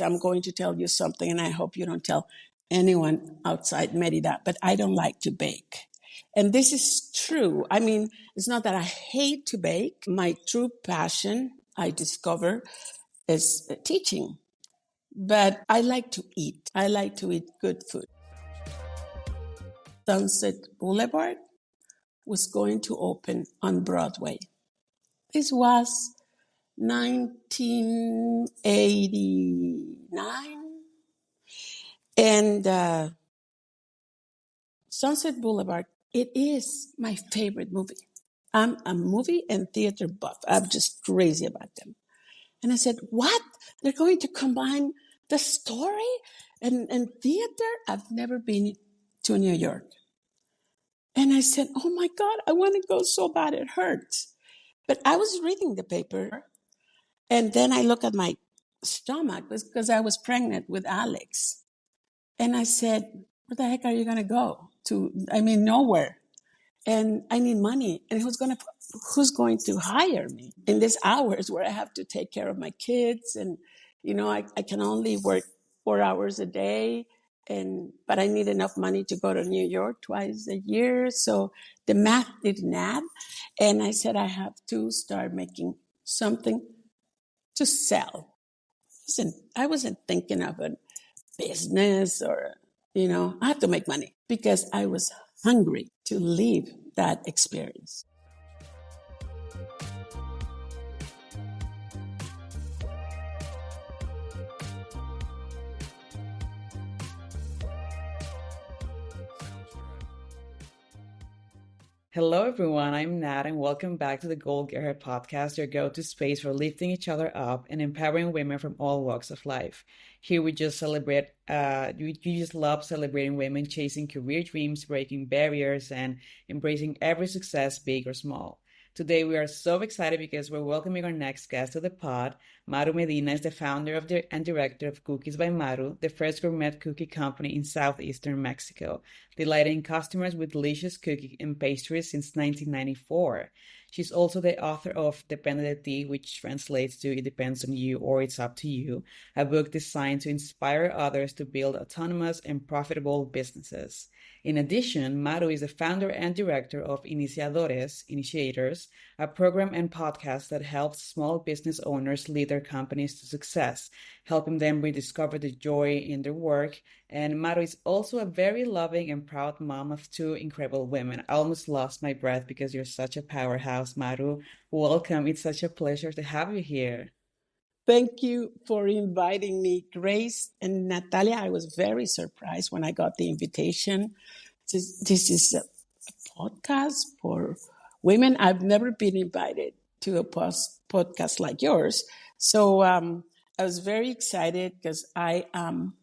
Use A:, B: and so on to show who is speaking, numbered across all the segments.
A: I'm going to tell you something, and I hope you don't tell anyone outside Merida, but I don't like to bake. And this is true. I mean, it's not that I hate to bake. My true passion, I discover, is teaching. But I like to eat. I like to eat good food. Sunset Boulevard was going to open on Broadway. This was 1989. And Sunset Boulevard, it is my favorite movie. I'm a movie and theater buff. I'm just crazy about them. And I said, what? They're going to combine the story and theater? I've never been to New York. And I said, oh my God, I want to go so bad it hurts. But I was reading the paper, and then I look at my stomach because I was pregnant with Alex. And I said, where the heck are you going to go to? I mean, nowhere. And I need money. And who's going to hire me in these hours where I have to take care of my kids? And, I can only work 4 hours a day. But I need enough money to go to New York twice a year. So the math didn't add. And I said, I have to start making something to sell. I wasn't thinking of a business or, I have to make money because I was hungry to live that experience.
B: Hello, everyone. I'm Nat, and welcome back to the Gold Getter podcast, your go-to space for lifting each other up and empowering women from all walks of life. Here we just celebrate, we just love celebrating women chasing career dreams, breaking barriers, and embracing every success, big or small. Today, we are so excited because we're welcoming our next guest to the pod. Maru Medina is the founder and director of Cookies by Maru, the first gourmet cookie company in southeastern Mexico, delighting customers with delicious cookies and pastries since 1994. She's also the author of Depende de ti, which translates to It Depends on You or It's Up to You, a book designed to inspire others to build autonomous and profitable businesses. In addition, Maru is the founder and director of Initiators, a program and podcast that helps small business owners lead their companies to success, helping them rediscover the joy in their work. And Maru is also a very loving and proud mom of 2 incredible women. I almost lost my breath because you're such a powerhouse, Maru. Welcome. It's such a pleasure to have you here.
A: Thank you for inviting me, Grace and Natalia. I was very surprised when I got the invitation. This is a podcast for women. I've never been invited to a podcast like yours. So I was very excited because I am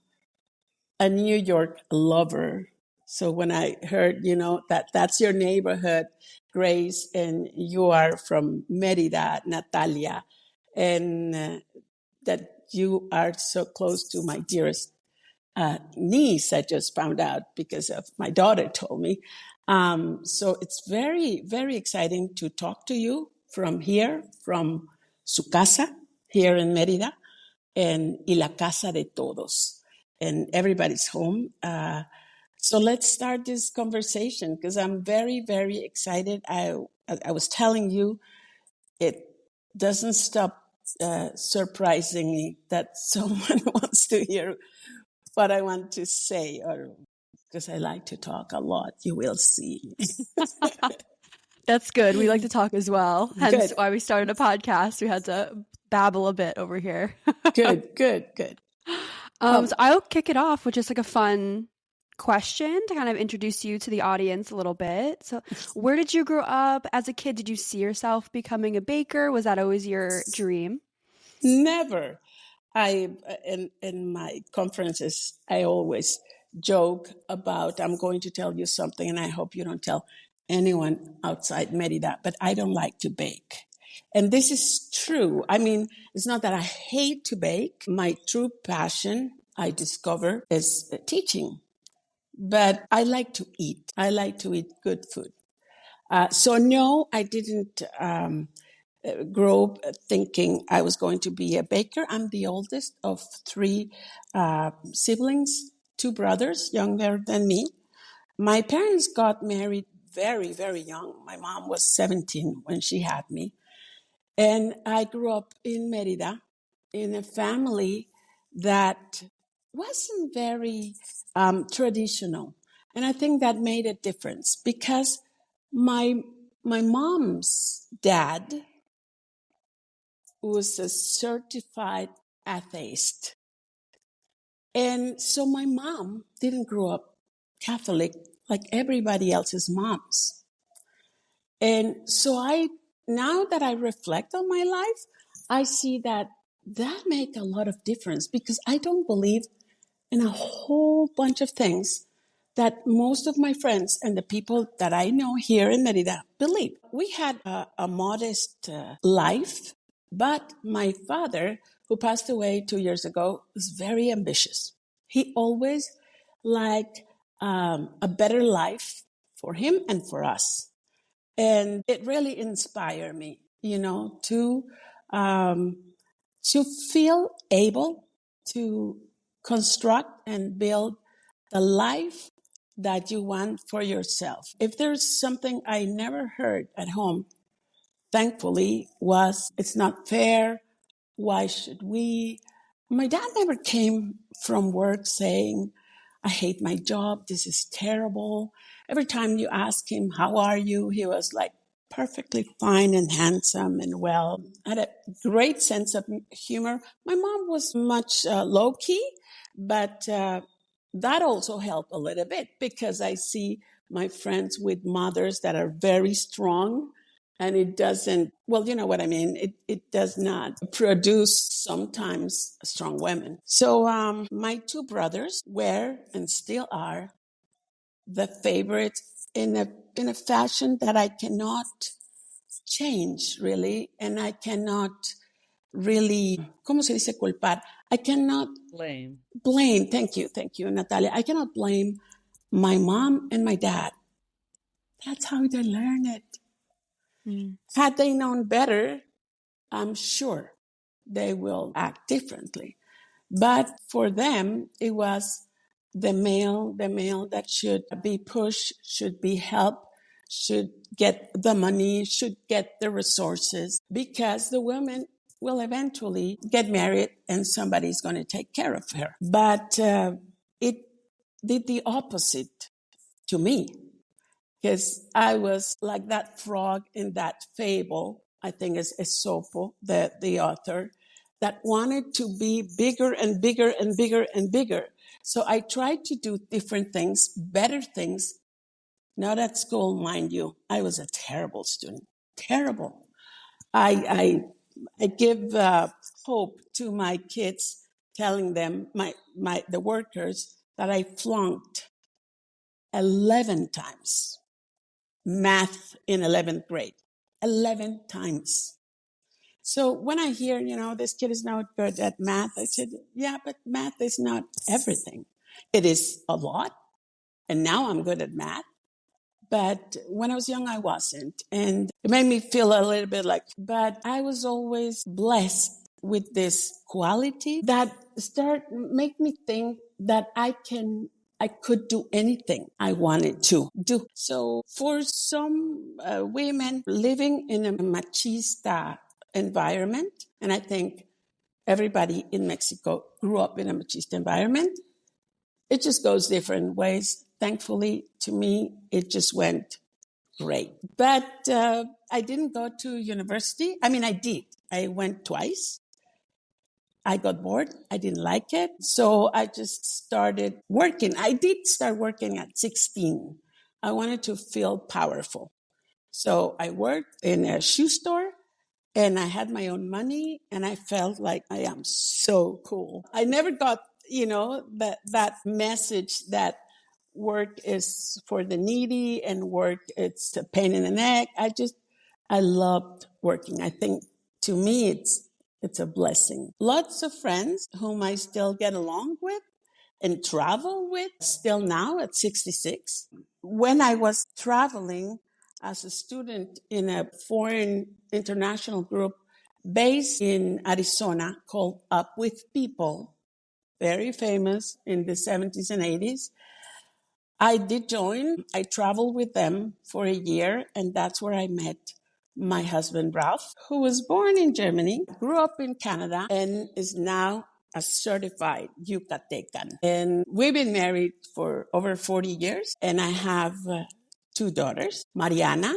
A: a New York lover. So when I heard, that's your neighborhood, Grace, and you are from Merida, Natalia, and that you are so close to my dearest niece, I just found out because of my daughter told me. So it's very, very exciting to talk to you from here, from su casa, here in Merida, and y la casa de todos, and everybody's home. So let's start this conversation because I'm very, very excited. I was telling you, it doesn't stop surprising me that someone wants to hear what I want to say, or because I like to talk a lot. You will see.
C: That's good. We like to talk as well. Hence why we started a podcast. We had to babble a bit over here.
A: Good.
C: So I'll kick it off with just like a fun question to kind of introduce you to the audience a little bit. So where did you grow up as a kid? Did you see yourself becoming a baker? Was that always your dream?
A: Never. In my conferences, I always joke about, I'm going to tell you something, and I hope you don't tell anyone outside Merida, but I don't like to bake. And this is true. I mean, it's not that I hate to bake. My true passion, I discover, is teaching. But I like to eat. I like to eat good food. So no, I didn't grew up thinking I was going to be a baker. I'm the oldest of three siblings, two brothers younger than me. My parents got married very, very young. My mom was 17 when she had me. And I grew up in Merida in a family that wasn't very traditional. And I think that made a difference because my mom's dad was a certified atheist. And so my mom didn't grow up Catholic like everybody else's moms. And so now that I reflect on my life, I see that make a lot of difference because I don't believe in a whole bunch of things that most of my friends and the people that I know here in Merida believe. We had a modest life, but my father, who passed away 2 years ago, was very ambitious. He always liked a better life for him and for us. And it really inspired me, to feel able to construct and build the life that you want for yourself. If there's something I never heard at home, thankfully, was it's not fair. Why should we? My dad never came from work saying, I hate my job. This is terrible. Every time you ask him, how are you? He was like perfectly fine and handsome and well. Had a great sense of humor. My mom was much low key, but that also helped a little bit because I see my friends with mothers that are very strong and it doesn't, well, you know what I mean? It does not produce sometimes strong women. So my two brothers were and still are the favorites in a fashion that I cannot change really, and I cannot really, ¿cómo se dice culpar? I cannot blame. Thank you, Natalia. I cannot blame my mom and my dad. That's how they learn it. Had they known better, I'm sure they will act differently. But for them, it was the male that should be pushed, should be helped, should get the money, should get the resources, because the woman will eventually get married and somebody's going to take care of her. But it did the opposite to me. Because I was like that frog in that fable, I think it's Aesop, the author, that wanted to be bigger and bigger and bigger and bigger. So I tried to do different things, better things. Not at school, mind you. I was a terrible student, terrible. I give hope to my kids, telling them, the workers, that I flunked 11 times. Math in 11th grade, 11 times. So when I hear, this kid is not good at math, I said, yeah, but math is not everything. It is a lot. And now I'm good at math. But when I was young, I wasn't. And it made me feel a little bit but I was always blessed with this quality that make me think that I could do anything I wanted to do. So for some women living in a machista environment, and I think everybody in Mexico grew up in a machista environment, it just goes different ways. Thankfully, to me, it just went great. But I didn't go to university. I mean, I did. I went twice. I got bored. I didn't like it. So I just started working. I did start working at 16. I wanted to feel powerful. So I worked in a shoe store and I had my own money and I felt like I am so cool. I never got, that message that work is for the needy and work, it's a pain in the neck. I loved working. I think to me, it's a blessing. Lots of friends whom I still get along with and travel with still now at 66. When I was traveling, as a student in a foreign international group based in Arizona called Up With People, very famous in the 70s and 80s. I did join. I traveled with them for a year, and that's where I met my husband, Ralph, who was born in Germany, grew up in Canada, and is now a certified Yucatecan. And we've been married for over 40 years, and I have two daughters, Mariana,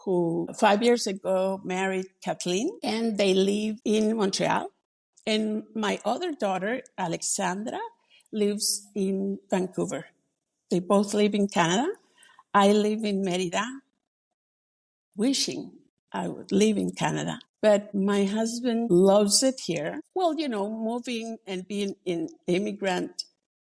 A: who 5 years ago married Kathleen, and they live in Montreal. And my other daughter, Alexandra, lives in Vancouver. They both live in Canada. I live in Merida, wishing I would live in Canada. But my husband loves it here. Well, moving and being an immigrant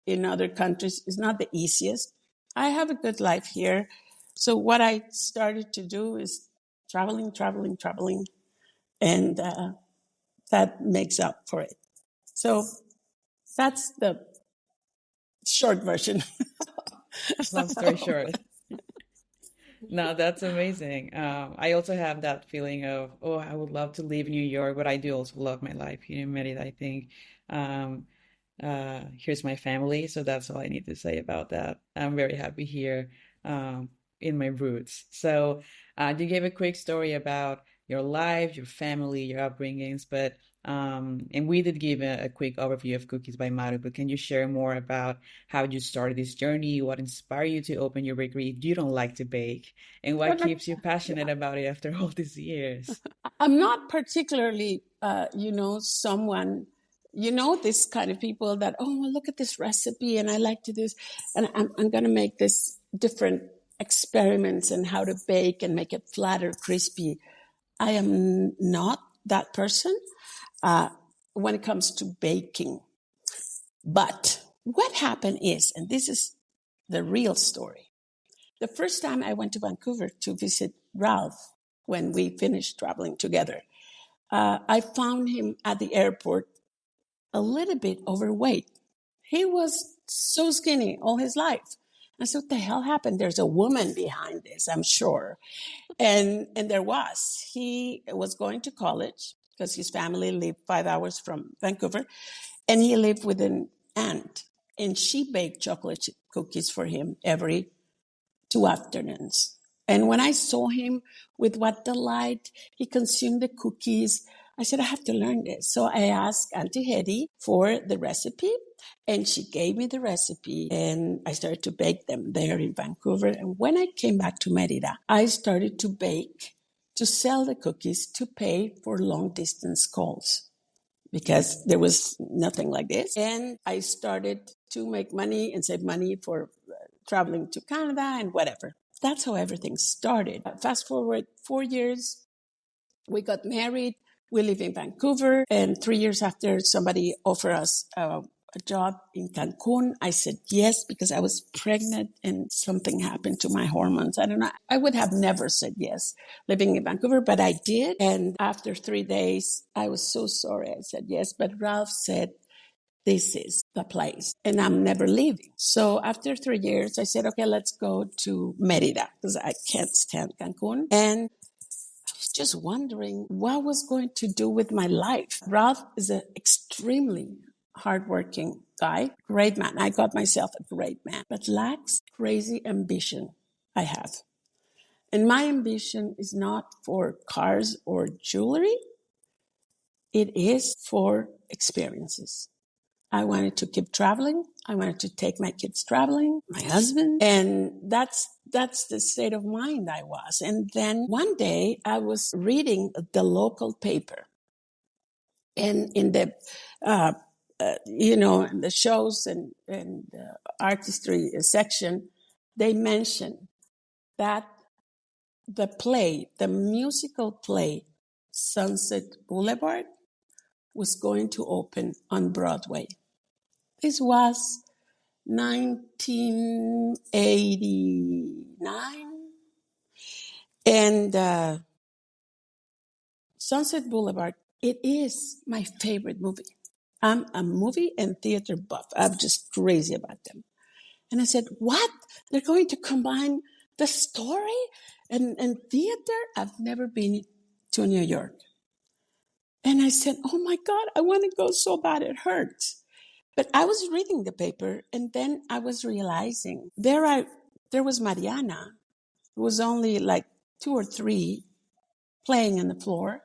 A: in other countries is not the easiest. I have a good life here. So what I started to do is traveling, and that makes up for it. So that's the short version.
B: Long story short. No, that's amazing. I also have that feeling of, oh, I would love to live in New York, but I do also love my life here in Merida, I think. Um, Here's my family, so that's all I need to say about that. I'm very happy here, in my roots. So, you gave a quick story about your life, your family, your upbringings, but and we did give a quick overview of Cookies by Maru, but can you share more about how you started this journey, what inspired you to open your bakery if you don't like to bake, and what keeps you passionate about it after all these years?
A: I'm not particularly, someone, this kind of people that, oh, well, look at this recipe and I like to do this. And I'm going to make this different experiments and how to bake and make it flat or crispy. I am not that person when it comes to baking. But what happened is, and this is the real story. The first time I went to Vancouver to visit Ralph when we finished traveling together, I found him at the airport a little bit overweight. He was so skinny all his life. I said, what the hell happened? There's a woman behind this, I'm sure. And there was. He was going to college because his family lived 5 hours from Vancouver. And he lived with an aunt. And she baked chocolate chip cookies for him every 2 afternoons. And when I saw him with what delight he consumed the cookies, I said, I have to learn this. So I asked Auntie Hetty for the recipe, and she gave me the recipe, and I started to bake them there in Vancouver. And when I came back to Merida, I started to bake to sell the cookies to pay for long distance calls because there was nothing like this. And I started to make money and save money for traveling to Canada and whatever. That's how everything started. Fast forward 4 years, we got married. We live in Vancouver. And 3 years after, somebody offered us a job in Cancun. I said yes because I was pregnant and something happened to my hormones. I don't know. I would have never said yes living in Vancouver, but I did. And after 3 days, I was so sorry I said yes. But Ralph said, this is the place and I'm never leaving. So after 3 years, I said, okay, let's go to Merida because I can't stand Cancun. And I was just wondering what I was going to do with my life. Ralph is an extremely hardworking guy, great man. I got myself a great man, but lacks crazy ambition I have. And my ambition is not for cars or jewelry. It is for experiences. I wanted to keep traveling. I wanted to take my kids traveling, my husband. And that's the state of mind I was. And then one day I was reading the local paper. And in the, in the shows and artistry section, they mentioned that the musical play, Sunset Boulevard, was going to open on Broadway. This was 1989. And Sunset Boulevard, it is my favorite movie. I'm a movie and theater buff. I'm just crazy about them. And I said, what? They're going to combine the story and theater. I've never been to New York. And I said, oh my God, I want to go so bad. It hurts. But I was reading the paper and then I was realizing there was Mariana, who was only like 2 or 3 playing on the floor.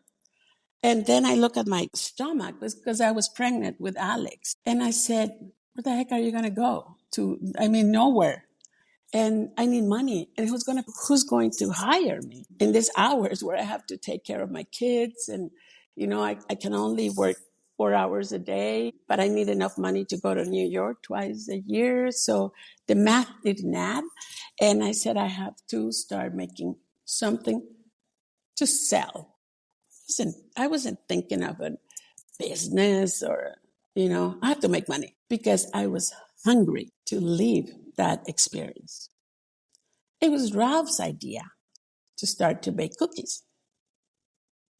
A: And then I look at my stomach because I was pregnant with Alex. And I said, where the heck are you going to go to? I mean, nowhere. And I need money. And who's going to hire me in these hours where I have to take care of my kids? And, I can only work 4 hours a day, but I need enough money to go to New York twice a year. So the math didn't add. And I said, I have to start making something to sell. Listen, I wasn't thinking of a business or, I have to make money because I was hungry to live that experience. It was Ralph's idea to start to bake cookies.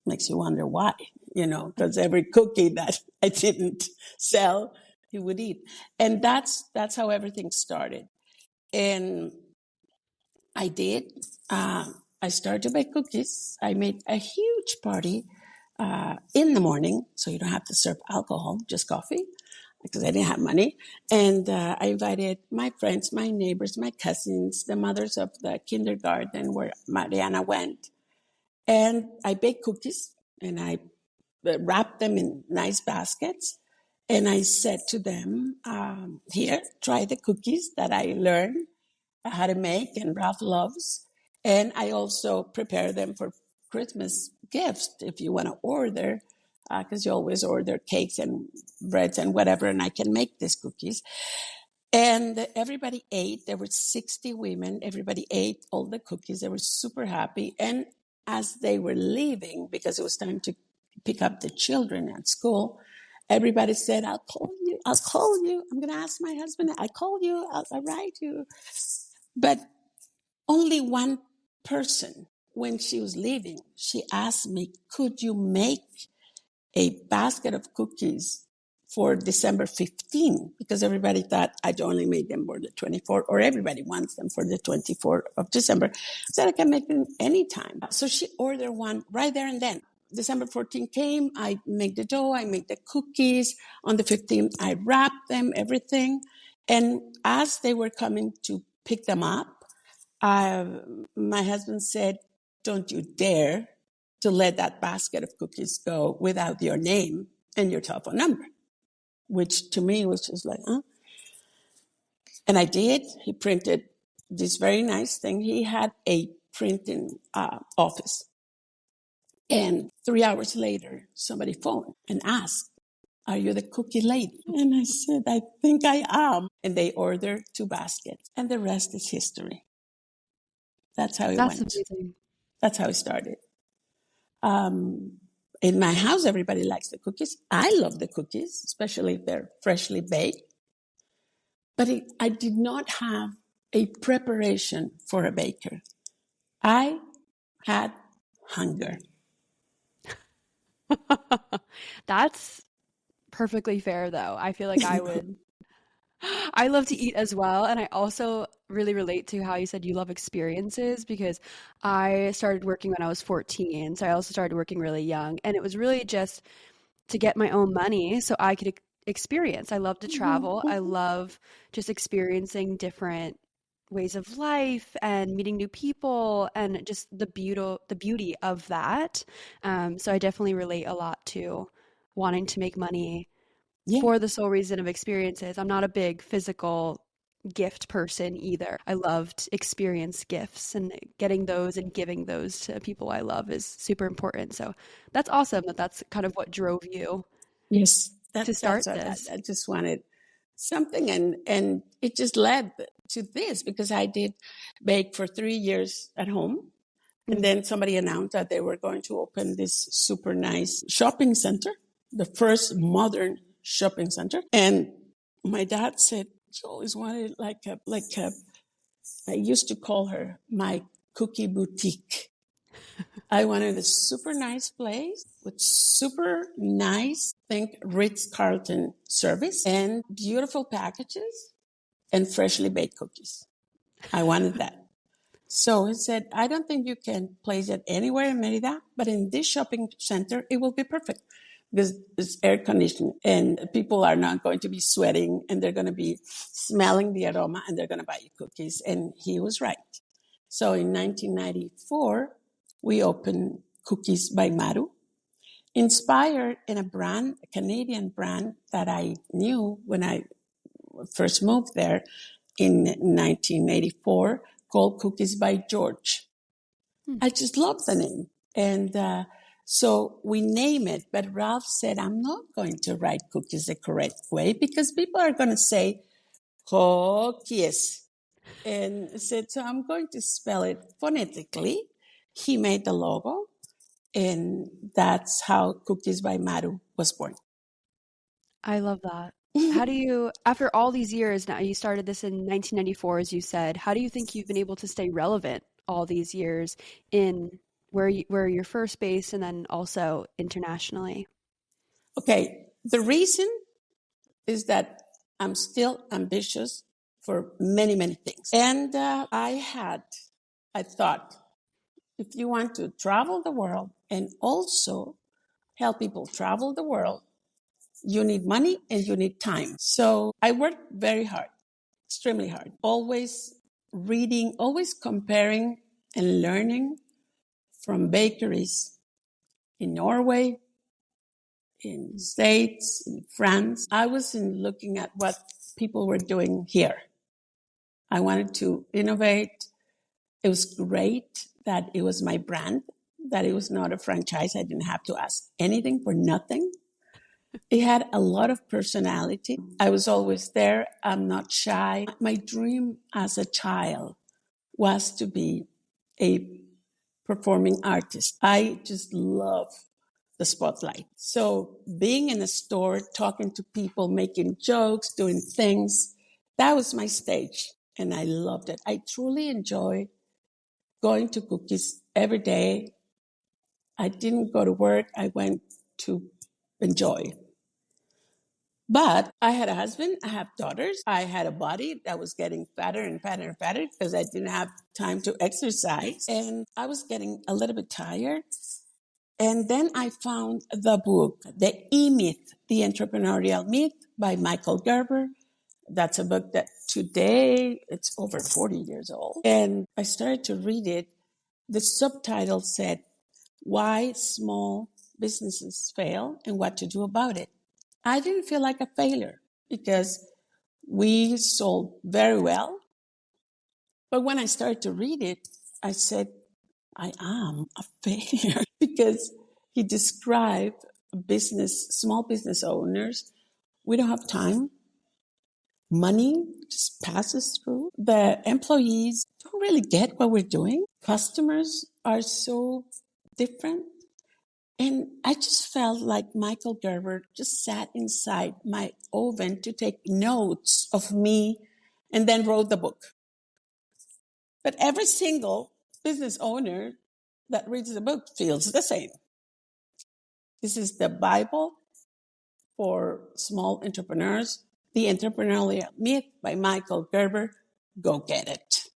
A: Makes you wonder why, because every cookie that I didn't sell, he would eat. And that's how everything started. And I did. I started to bake cookies. I made a huge party in the morning, so you don't have to serve alcohol, just coffee, because I didn't have money. And I invited my friends, my neighbors, my cousins, the mothers of the kindergarten where Mariana went. And I baked cookies and I wrapped them in nice baskets. And I said to them, here, try the cookies that I learned how to make and Ralph loves. And I also prepare them for Christmas gifts if you want to order, because you always order cakes and breads and whatever, and I can make these cookies. And everybody ate. There were 60 women. Everybody ate all the cookies. They were super happy. And as they were leaving, because it was time to pick up the children at school, everybody said, I'll call you. I'm going to ask my husband. I'll call you. I'll write you. But only one person, when she was leaving, she asked me, could you make a basket of cookies for December 15? Because everybody thought I'd only made them for the 24th, or everybody wants them for the 24th of December. I said I can make them anytime. So she ordered one right there and then. December 14th came, I make the dough, I make the cookies. On the 15th, I wrapped them, everything. And as they were coming to pick them up, my husband said, don't you dare to let that basket of cookies go without your name and your telephone number, which to me was just like, huh? And I did. He printed this very nice thing. He had a printing office. And 3 hours later, somebody phoned and asked, are you the cookie lady? And I said, I think I am. And they ordered 2 baskets. And the rest is history. That's how it
C: That's
A: went.
C: amazing.
A: That's how it started. In my house, everybody likes the cookies. I love the cookies, especially if they're freshly baked. But I did not have a preparation for a baker. I had hunger.
C: That's perfectly fair, though. I feel like I would. I love to eat as well. And I also really relate to how you said you love experiences because I started working when I was 14. So I also started working really young. And it was really just to get my own money so I could experience. I love to travel. I love just experiencing different ways of life and meeting new people and just the beauty of that. So I definitely relate a lot to wanting to make money
A: Yeah.
C: for the sole reason of experiences. I'm not a big physical gift person either. I loved experience gifts and getting those and giving those to people I love is super important. So that's awesome that that's kind of what drove you
A: Yes,
C: to start
A: that's what
C: this.
A: I just wanted something, and it just led to this because I did bake for 3 years at home, and then somebody announced that they were going to open this super nice shopping center, the first modern shopping center, and my dad said she always wanted like a I used to call her my cookie boutique. I wanted a super nice place with super nice, think Ritz-Carlton service and beautiful packages and freshly baked cookies. I wanted that. So he said, I don't think you can place it anywhere in Merida, but in this shopping center, it will be perfect because it's air conditioned and people are not going to be sweating and they're going to be smelling the aroma and they're going to buy you cookies. And he was right. So in 1994, we opened Cookies by Maru, inspired in a brand, a Canadian brand that I knew when I first moved there in 1984, called Cookies by George. I just love the name. And so we name it, but Ralph said, I'm not going to write cookies the correct way because people are going to say cookies. And said, so I'm going to spell it phonetically. He made the logo, and that's how Cookies by Maru was born.
C: I love that. How do you, after all these years now, you started this in 1994, as you said, how do you think you've been able to stay relevant all these years in where you're first based and then also internationally?
A: Okay, the reason is that I'm still ambitious for many, many things. And I thought, if you want to travel the world and also help people travel the world, you need money and you need time. So I worked very hard, extremely hard, always reading, always comparing and learning from bakeries in Norway, in the States, in France. I was looking at what people were doing here. I wanted to innovate. It was great that it was my brand, that it was not a franchise. I didn't have to ask anything for nothing. It had a lot of personality. I was always there. I'm not shy. My dream as a child was to be a performing artist. I just love the spotlight. So being in a store, talking to people, making jokes, doing things, that was my stage. And I loved it. I truly enjoy going to Cookies every day. I didn't go to work. I went to enjoy. But I had a husband, I have daughters, I had a body that was getting fatter and fatter and fatter because I didn't have time to exercise. And I was getting a little bit tired. And then I found the book, The E-Myth, The Entrepreneurial Myth by Michael Gerber. That's a book that today, it's over 40 years old. And I started to read it. The subtitle said, Why Small Businesses Fail and What to Do About It. I didn't feel like a failure because we sold very well. But when I started to read it, I said, I am a failure because he described small business owners. We don't have time. Money just passes through. The employees don't really get what we're doing. Customers are so different. And I just felt like Michael Gerber just sat inside my oven to take notes of me and then wrote the book. But every single business owner that reads the book feels the same. This is the Bible for small entrepreneurs, The Entrepreneurial Myth by Michael Gerber. Go get it.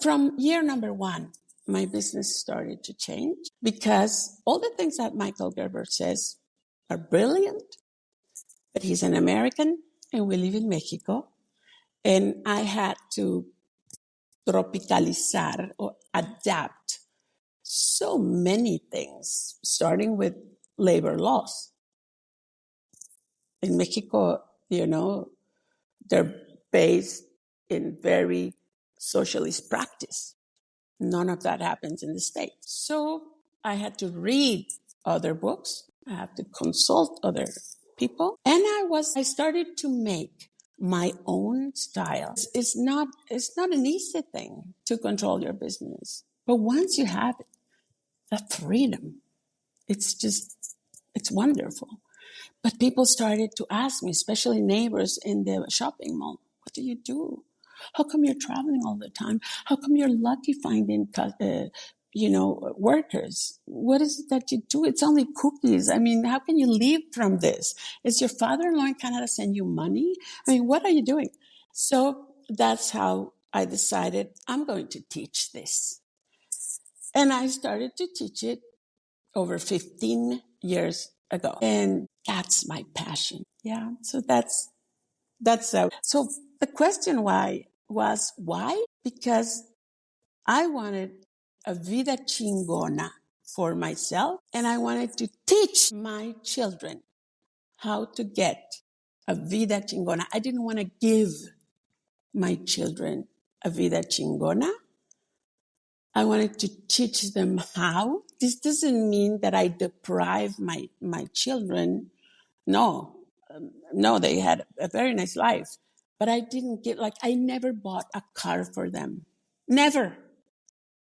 A: From year number one, my business started to change because all the things that Michael Gerber says are brilliant, but he's an American and we live in Mexico. And I had to tropicalizar or adapt so many things, starting with labor laws. In Mexico, they're based in very socialist practice. None of that happens in the States. So I had to read other books. I had to consult other people. And I started to make my own style. It's not an easy thing to control your business. But once you have it, the freedom, it's wonderful. But people started to ask me, especially neighbors in the shopping mall, what do you do? How come you're traveling all the time? How come you're lucky finding, workers? What is it that you do? It's only cookies. I mean, how can you live from this? Is your father-in-law in Canada send you money? I mean, what are you doing? So that's how I decided I'm going to teach this. And I started to teach it over 15 years ago. And that's my passion. Yeah. So so the question was why? Because I wanted a vida chingona for myself, and I wanted to teach my children how to get a vida chingona. I didn't want to give my children a vida chingona. I wanted to teach them how. This doesn't mean that I deprive my children. No, no, they had a very nice life, but I didn't get, like, I never bought a car for them. Never.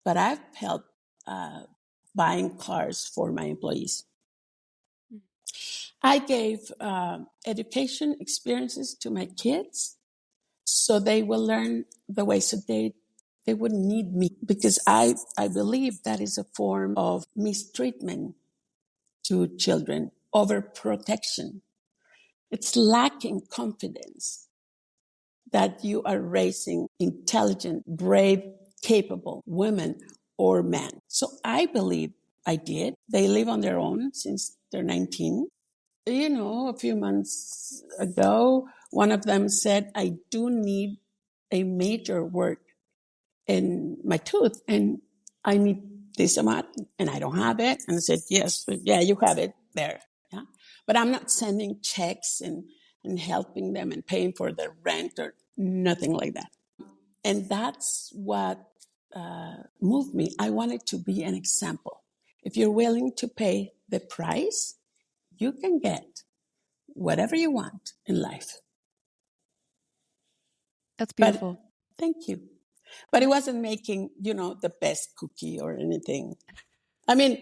A: But I've helped buying cars for my employees. I gave education experiences to my kids so they will learn the way, so they wouldn't need me, because I believe that is a form of mistreatment to children, overprotection. It's lacking confidence that you are raising intelligent, brave, capable women or men. So I believe I did. They live on their own since they're 19. You know, a few months ago, one of them said, I do need a major work in my tooth and I need this amount and I don't have it. And I said, yes, yeah, you have it there. Yeah. But I'm not sending checks and helping them and paying for their rent or nothing like that. And that's what moved me. I wanted to be an example. If you're willing to pay the price, you can get whatever you want in life.
C: That's beautiful.
A: But thank you. But it wasn't making, the best cookie or anything. I mean,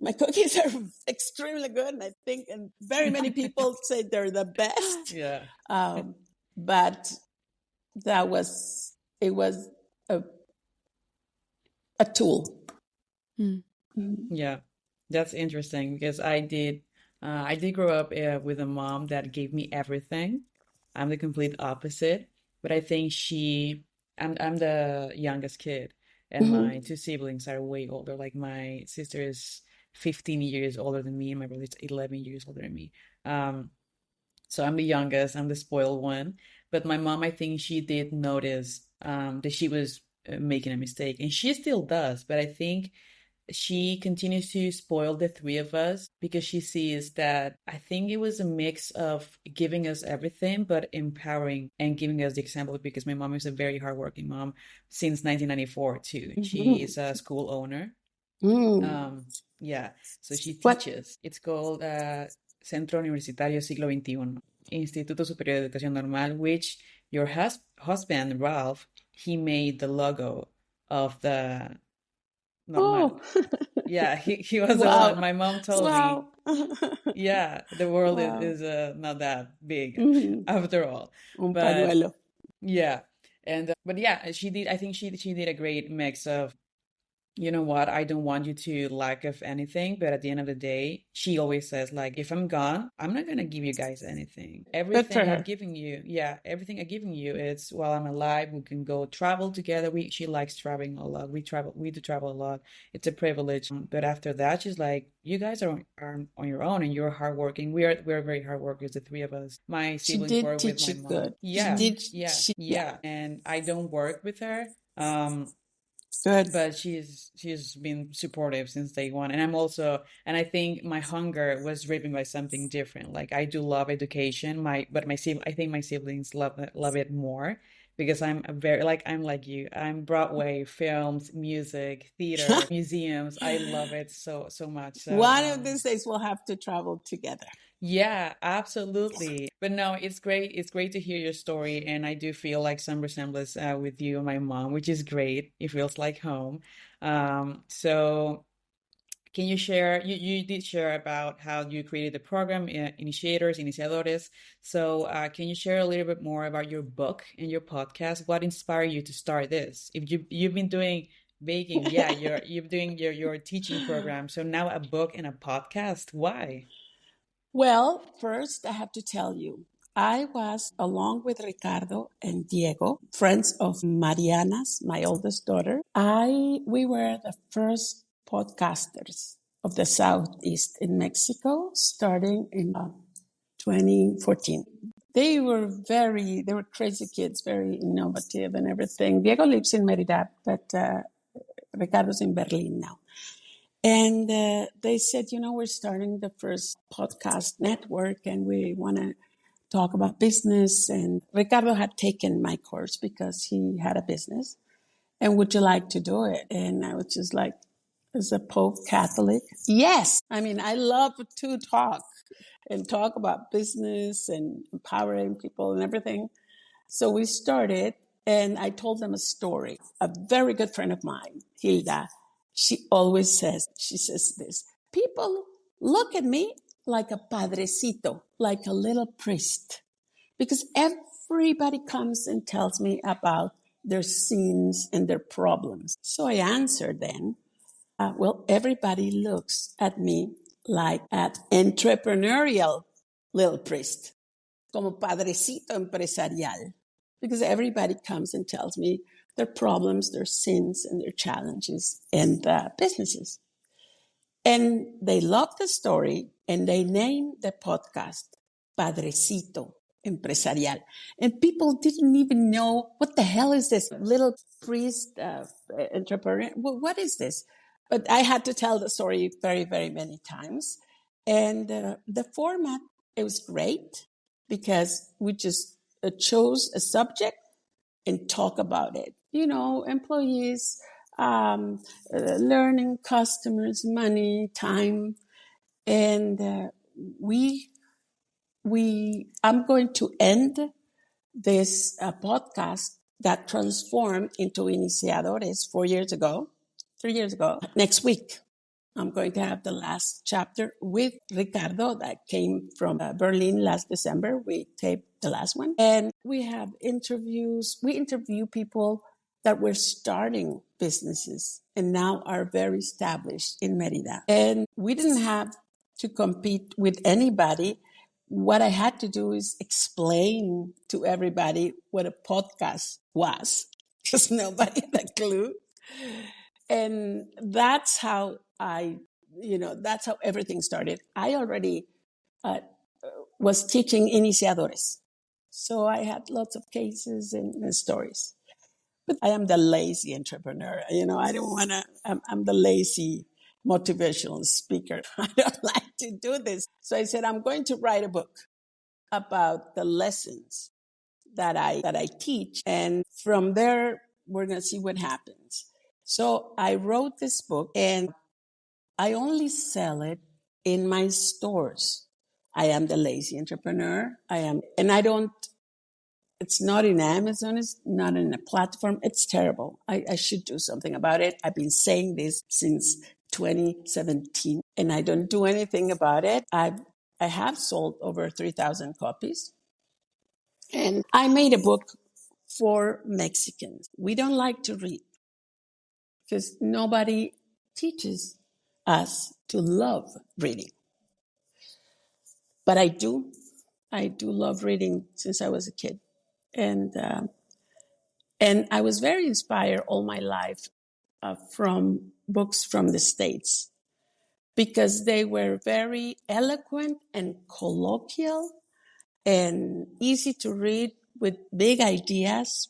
A: my cookies are extremely good, and I think, and very many people say they're the best.
B: Yeah.
A: But it was a tool.
B: Yeah, that's interesting because I did grow up with a mom that gave me everything. I'm the complete opposite, but I think I'm the youngest kid, and my two siblings are way older. Like my sister is 15 years older than me, and my brother is 11 years older than me. So I'm the youngest, I'm the spoiled one. But my mom, I think she did notice that she was making a mistake, and she still does. But I think she continues to spoil the three of us because she sees that I think it was a mix of giving us everything, but empowering and giving us the example, because my mom is a very hardworking mom since 1994 too. She is a school owner. Yeah, so she teaches. It's called Centro Universitario Siglo XXI, Instituto Superior de Educación Normal, which your husband, Ralph, he made the logo of the Normal.
A: Oh.
B: Yeah, he was the one. My mom told me. Yeah, the world is not that big after all.
A: Un pañuelo.
B: Yeah, but yeah, she did. I think she did a great mix of, you know what, I don't want you to lack of anything, but at the end of the day, she always says, like, if I'm gone, I'm not gonna give you guys anything. Everything I'm giving you, everything I'm giving you, it's while I'm alive. We can go travel together. She likes traveling a lot. We do travel a lot. It's a privilege. But after that, she's like, you guys are on your own, and you're hardworking. We're very hard workers, the three of us. My siblings work with my mom.
A: Good.
B: Yeah, and I don't work with her.
A: Good.
B: But she's been supportive since day one. And I think my hunger was driven by something different. Like, I do love education, I think my siblings love it more, because I'm like you. I'm Broadway, films, music, theater, museums. I love it so much. So,
A: one of these days we'll have to travel together.
B: Yeah, absolutely. But no, it's great. It's great to hear your story. And I do feel like some resemblance with you and my mom, which is great. It feels like home. So can you share, you did share about how you created the program, Iniciadores. So can you share a little bit more about your book and your podcast? What inspired you to start this? If you've been doing baking, yeah, you're doing your teaching program. So now a book and a podcast. Why?
A: Well, first I have to tell you, I was, along with Ricardo and Diego, friends of Mariana's, my oldest daughter. We were the first podcasters of the Southeast in Mexico, starting in 2014. They were crazy kids, very innovative and everything. Diego lives in Merida, but Ricardo's in Berlin now. And they said, we're starting the first podcast network and we want to talk about business. And Ricardo had taken my course because he had a business. And would you like to do it? And I was just like, as a Pope Catholic, yes. I mean, I love to talk about business and empowering people and everything. So we started, and I told them a story. A very good friend of mine, Hilda, she says this, people look at me like a padrecito, like a little priest, because everybody comes and tells me about their sins and their problems. So I answered then, well, everybody looks at me like an entrepreneurial little priest, como padrecito empresarial, because everybody comes and tells me their problems, their sins, and their challenges and businesses. And they love the story, and they named the podcast Padrecito Empresarial. And people didn't even know, what the hell is this little priest entrepreneur? What is this? But I had to tell the story very, very many times. And the format, it was great because we just chose a subject and talk about it. Employees, learning, customers, money, time. And I'm going to end this podcast that transformed into Iniciadores 3 years ago, next week. I'm going to have the last chapter with Ricardo that came from Berlin last December. We taped the last one. And we have interviews. We interview people that were starting businesses and now are very established in Merida. And we didn't have to compete with anybody. What I had to do is explain to everybody what a podcast was, because nobody had a clue. And that's how that's how everything started. I already was teaching iniciadores. So I had lots of cases and stories. But I am the lazy entrepreneur. I don't want to, I'm the lazy motivational speaker. I don't like to do this. So I said, I'm going to write a book about the lessons that I teach. And from there, we're going to see what happens. So I wrote this book and I only sell it in my stores. I am the lazy entrepreneur. It's not in Amazon. It's not in a platform. It's terrible. I should do something about it. I've been saying this since 2017 and I don't do anything about it. I have sold over 3,000 copies. And I made a book for Mexicans. We don't like to read because nobody teaches us to love reading. But I do love reading since I was a kid. And I was very inspired all my life from books from the States because they were very eloquent and colloquial and easy to read with big ideas.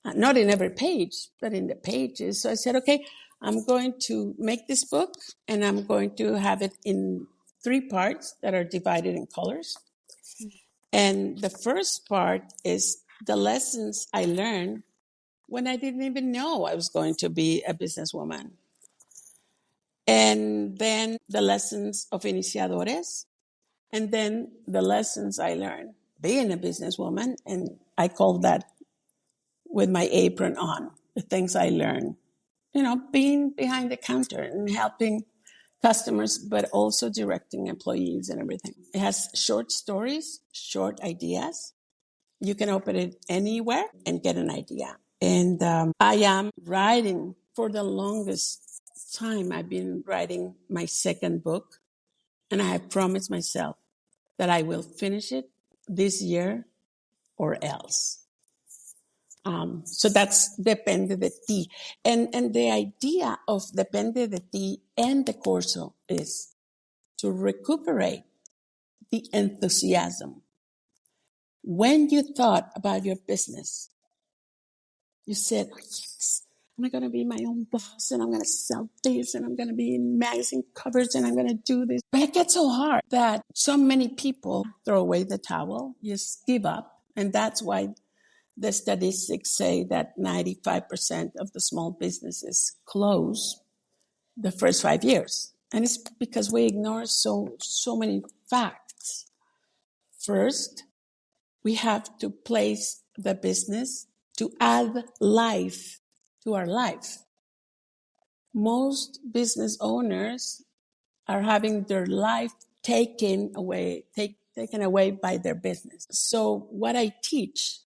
A: Not in every page, but in the pages. So I said, okay, I'm going to make this book and I'm going to have it in 3 parts that are divided in colors. And the first part is the lessons I learned when I didn't even know I was going to be a businesswoman. And then the lessons of iniciadores. And then the lessons I learned being a businesswoman. And I call that with my apron on, the things I learned, being behind the counter and helping customers, but also directing employees and everything. It has short stories, short ideas. You can open it anywhere and get an idea. And I am writing for the longest time. I've been writing my second book, and I have promised myself that I will finish it this year or else. So that's depende de ti. And the idea of depende de ti and the corso is to recuperate the enthusiasm. When you thought about your business, you said, oh, yes, I'm going to be my own boss and I'm going to sell this and I'm going to be in magazine covers and I'm going to do this. But it gets so hard that so many people throw away the towel, just give up. And that's why the statistics say that 95% of the small businesses close the first 5 years. And it's because we ignore so many facts. First, we have to place the business to add life to our life. Most business owners are having their life taken away by their business. So what I teach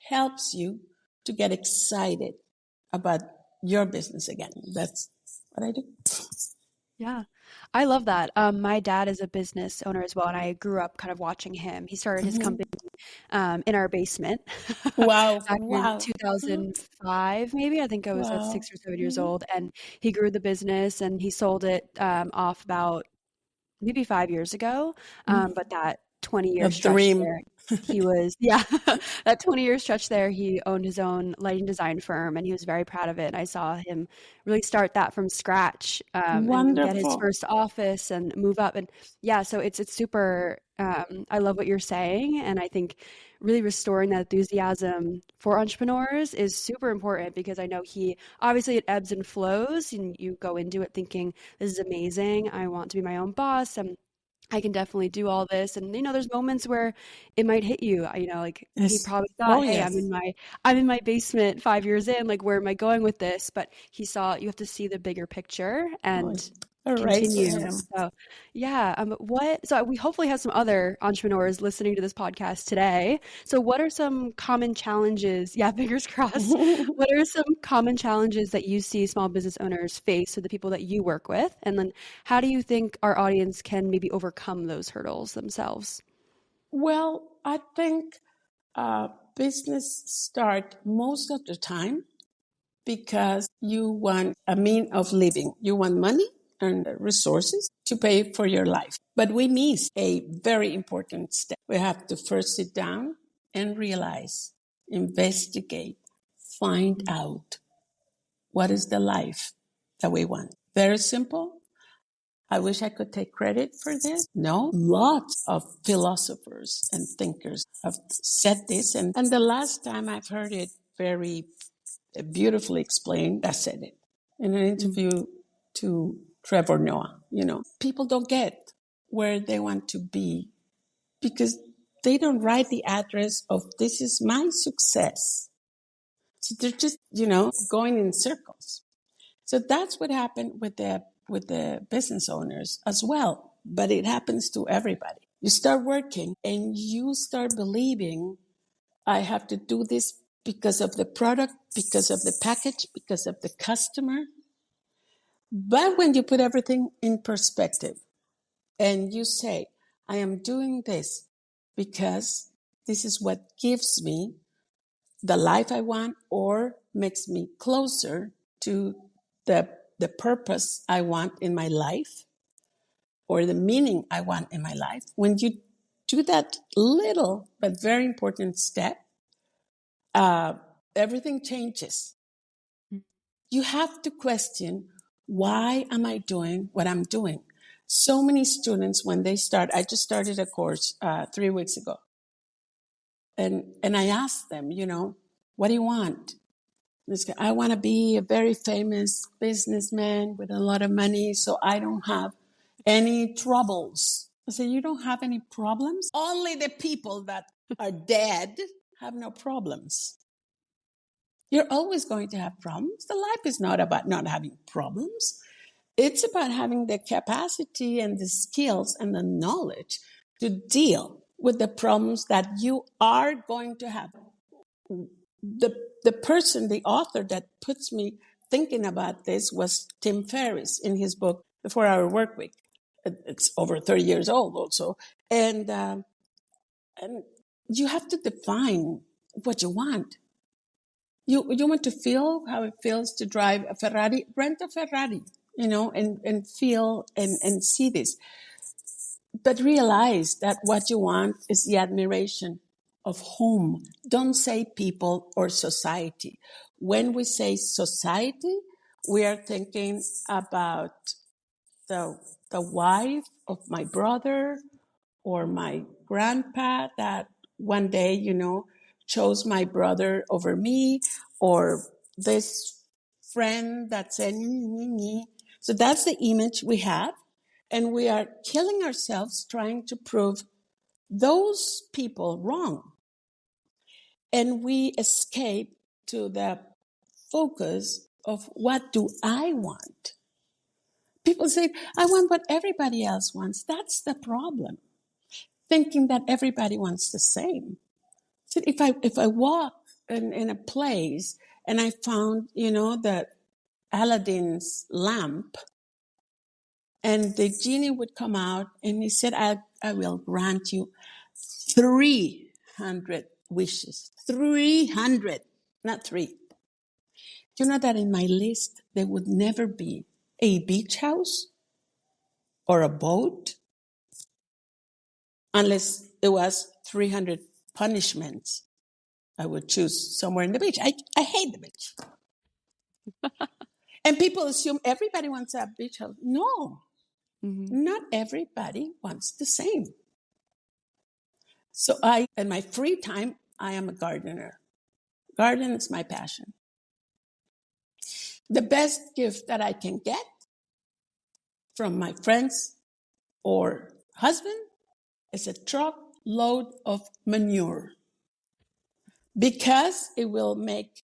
A: helps you to get excited about your business again. That's what I do.
C: Yeah, I love that. My dad is a business owner as well, and I grew up kind of watching him. He started his company in our basement
A: Wow.
C: back in
A: Wow.
C: 2005, maybe. I think I was at
A: Wow.
C: 6 or 7 years old, and he grew the business and he sold it off about maybe 5 years ago. But that 20-year
A: A
C: stretch
A: dream.
C: there, he was, yeah, that 20-year stretch there, he owned his own lighting design firm and he was very proud of it. And I saw him really start that from scratch and get his
A: Wonderful.
C: first office and move up. And yeah, so it's super, I love what you're saying. And I think really restoring that enthusiasm for entrepreneurs is super important because I know obviously it ebbs and flows and you go into it thinking, this is amazing. I want to be my own boss. And I can definitely do all this. And there's moments where it might hit you. Like he
A: Yes.
C: probably thought,
A: Oh,
C: "Hey,
A: yes.
C: I'm in my basement 5 years in. Like, where am I going with this?" But he saw you have to see the bigger picture
A: Oh,
C: and
A: hooray for
C: continue.
A: him.
C: So, yeah. So we hopefully have some other entrepreneurs listening to this podcast today. So, what are some common challenges? Yeah, fingers crossed. What are some common challenges that you see small business owners face with the people that you work with? And then how do you think our audience can maybe overcome those hurdles themselves?
A: Well, I think business start most of the time because you want a mean of living. You want money and resources to pay for your life. But we miss a very important step. We have to first sit down and realize, investigate, find out what is the life that we want. Very simple. I wish I could take credit for this. No, lots of philosophers and thinkers have said this. And the last time I've heard it very beautifully explained, I said it in an interview to Trevor Noah. People don't get where they want to be because they don't write the address of this is my success. So they're just, going in circles. So that's what happened with the business owners as well. But it happens to everybody. You start working and you start believing I have to do this because of the product, because of the package, because of the customer. But when you put everything in perspective and you say, I am doing this because this is what gives me the life I want or makes me closer to the purpose I want in my life or the meaning I want in my life. When you do that little but very important step, everything changes. You have to question, why am I doing what I'm doing? So many students, when they start, I just started a course 3 weeks ago. And I asked them, what do you want? I want to be a very famous businessman with a lot of money so I don't have any troubles. I said, you don't have any problems? Only the people that are dead have no problems. You're always going to have problems. The life is not about not having problems. It's about having the capacity and the skills and the knowledge to deal with the problems that you are going to have. The person, the author that puts me thinking about this was Tim Ferriss in his book, The 4-Hour Work Week. It's over 30 years old also. And you have to define what you want. You want to feel how it feels to drive a Ferrari, rent a Ferrari, and feel and see this. But realize that what you want is the admiration of whom. Don't say people or society. When we say society, we are thinking about the wife of my brother or my grandpa that one day, chose my brother over me, or this friend that said, me. So that's the image we have. And we are killing ourselves trying to prove those people wrong. And we escape to the focus of what do I want? People say, I want what everybody else wants. That's the problem. Thinking that everybody wants the same. So if I walk in a place and I found, the Aladdin's lamp, and the genie would come out and he said, I will grant you 300 wishes. 300, not three. You know that in my list, there would never be a beach house or a boat unless it was 300 punishments. I would choose somewhere in the beach. I hate the beach. And people assume everybody wants a beach house. No, not everybody wants the same. So in my free time, I am a gardener. Garden is my passion. The best gift that I can get from my friends or husband is a truck load of manure, because it will make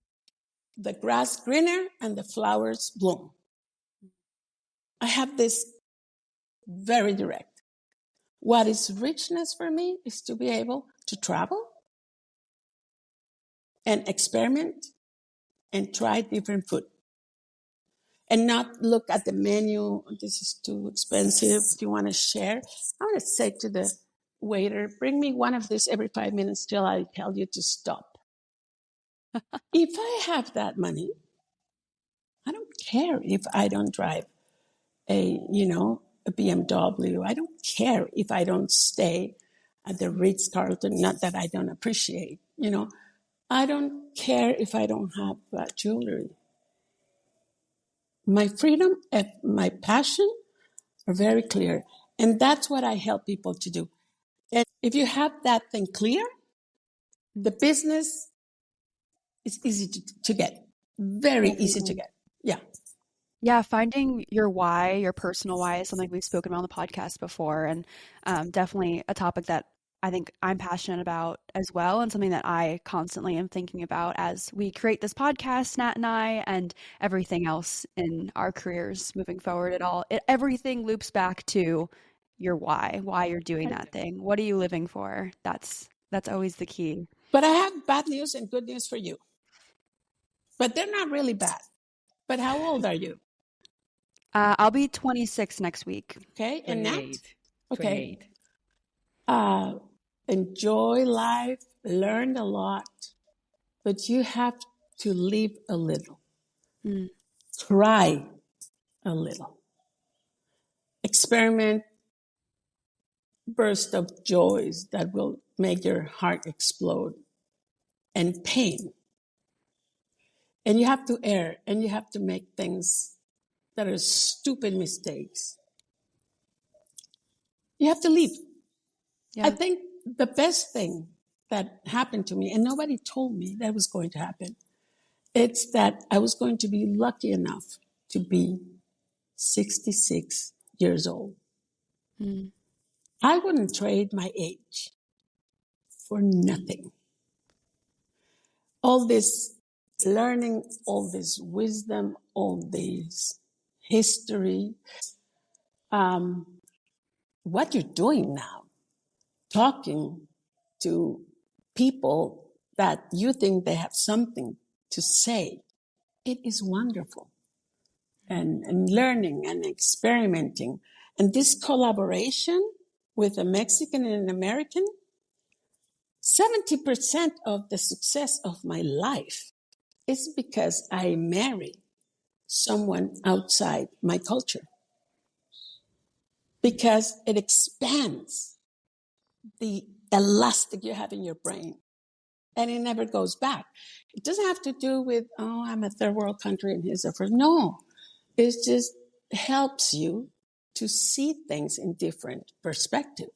A: the grass greener and the flowers bloom. I have this very direct. What is richness for me is to be able to travel and experiment and try different food and not look at the menu. This is too expensive. Do you want to share? I want to say to the waiter, bring me one of this every 5 minutes till I tell you to stop. If I have that money, I don't care if I don't drive a BMW. I don't care if I don't stay at the Ritz-Carlton, not that I don't appreciate, I don't care if I don't have jewelry. My freedom and my passion are very clear. And that's what I help people to do. And if you have that thing clear, the business is easy to get. Very easy to get. Yeah.
C: Yeah, finding your why, your personal why, is something we've spoken about on the podcast before, and definitely a topic that I think I'm passionate about as well, and something that I constantly am thinking about as we create this podcast, Nat and I, and everything else in our careers moving forward. Everything loops back to your why you're doing that thing. What are you living for? That's always the key.
A: But I have bad news and good news for you. But they're not really bad. But how old are you?
C: I'll be 26 next week.
A: Okay, and Nat?
B: 28.
A: Okay.
B: 28.
A: Enjoy life, learn a lot, but you have to live a little. Try a little. Experiment burst of joys that will make your heart explode, and pain. And you have to err, and you have to make things that are stupid mistakes. You have to leave.
C: Yeah.
A: I think the best thing that happened to me, and nobody told me that was going to happen, it's that I was going to be lucky enough to be 66 years old. I wouldn't trade my age for nothing. All this learning, all this wisdom, all this history, what you're doing now, talking to people that you think they have something to say, it is wonderful. And learning and experimenting. And this collaboration with a Mexican and an American, 70% of the success of my life is because I marry someone outside my culture, because it expands the elastic you have in your brain and it never goes back. It doesn't have to do with, oh, I'm a third world country and here's a first. No, it just helps you to see things in different perspective.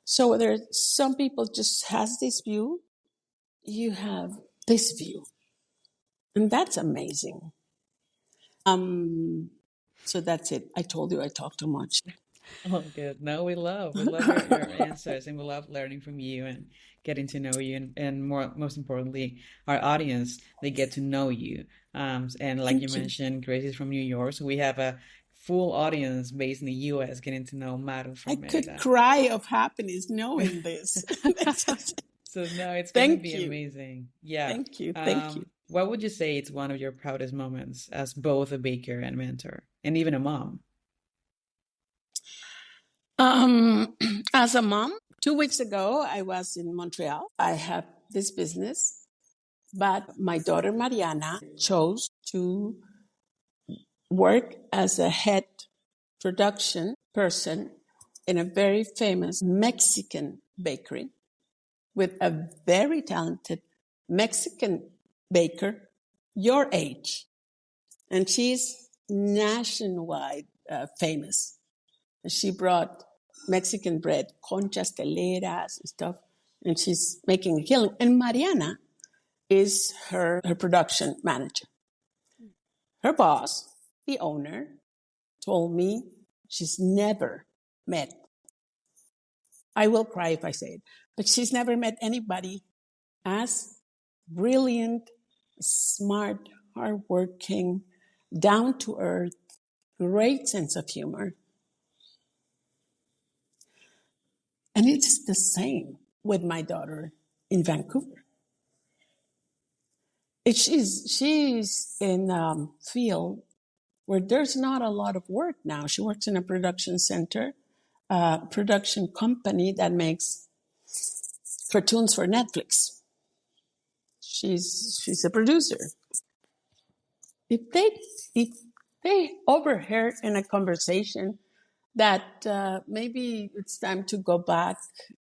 A: So there's some people just has this view, you have this view, and that's amazing. So that's it. I told you I talk too much.
B: Oh, good. No, we love your answers, and we love learning from you and getting to know you, and most importantly, our audience, they get to know you. And like you
A: Thank you.
B: mentioned, Grace is from New York, so we have a full audience based in the U.S. getting to know Maru
A: I
B: from
A: could
B: Merida.
A: cry of happiness knowing this.
B: So no, it's going to
A: Thank
B: be
A: you.
B: amazing. Yeah.
A: Thank you. Thank you.
B: What would you say it's one of your proudest moments as both a baker and mentor, and even a mom?
A: As a mom, 2 weeks ago, I was in Montreal. I have this business, but my daughter Mariana chose to work as a head production person in a very famous Mexican bakery with a very talented Mexican baker your age. And she's nationwide famous. And she brought Mexican bread, conchas, teleras, and stuff, and she's making a killing. And Mariana is her production manager. Her boss, the owner, told me she's never met, I will cry if I say it, but she's never met anybody as brilliant, smart, hardworking, down to earth, great sense of humor. And it's the same with my daughter in Vancouver. She's in a field where there's not a lot of work now. She works in a production center, production company that makes cartoons for Netflix. She's a producer. If they overheard in a conversation that maybe it's time to go back,